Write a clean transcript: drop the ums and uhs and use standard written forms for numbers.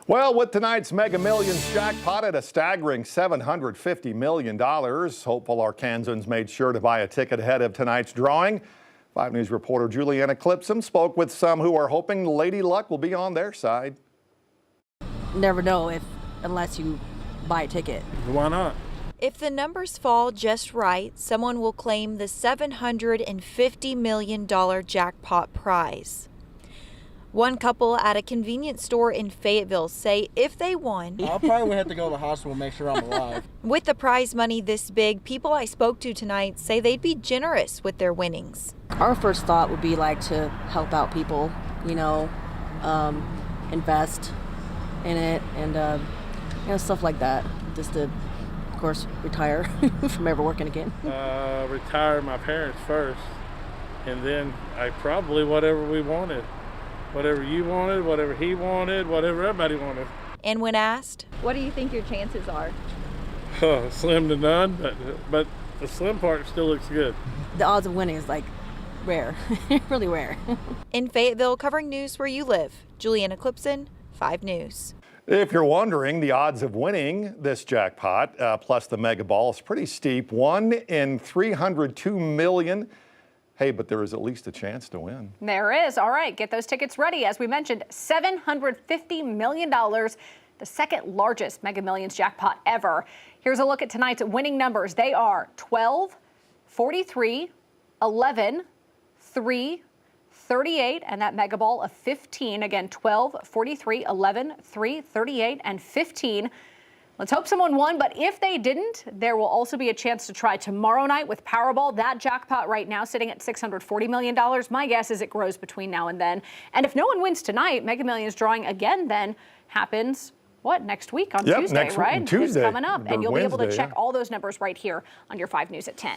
Well, with tonight's Mega Millions jackpot at a staggering $750 million, hopeful Arkansans made sure to buy a ticket ahead of tonight's drawing. 5 News reporter Juliana Clipsom spoke with some who are hoping Lady Luck will be on their side. Never know unless you buy a ticket. Why not? If the numbers fall just right, someone will claim the $750 million jackpot prize. One couple at a convenience store in Fayetteville say if they won, I'll probably have to go to the hospital and make sure I'm alive. With the prize money this big, people I spoke to tonight say they'd be generous with their winnings. Our first thought would be like to help out people, invest in it and stuff like that. Just to, of course, retire from ever working again. Retire my parents first, and then probably whatever we wanted. Whatever you wanted, whatever he wanted, whatever everybody wanted. And when asked, what do you think your chances are? Slim to none, but the slim part still looks good. The odds of winning is like rare, really rare. In Fayetteville, covering news where you live, Juliana Clipson, 5 News. If you're wondering, the odds of winning this jackpot plus the mega ball is pretty steep. 1 in 302 million. Hey, but there is at least a chance to win. There is. All right, get those tickets ready. As we mentioned, $750 million, the second largest Mega Millions jackpot ever. Here's a look at tonight's winning numbers. They are 12, 43, 11, 3, 38, and that mega ball of 15. Again, 12, 43, 11, 3, 38, and 15. Let's hope someone won, but if they didn't, there will also be a chance to try tomorrow night with Powerball. That jackpot right now sitting at $640 million. My guess is it grows between now and then. And if no one wins tonight, Mega Millions drawing again then happens, next week on Tuesday, right? Tuesday. It's coming up, and you'll be able to check yeah. all those numbers right here on your 5 News at 10.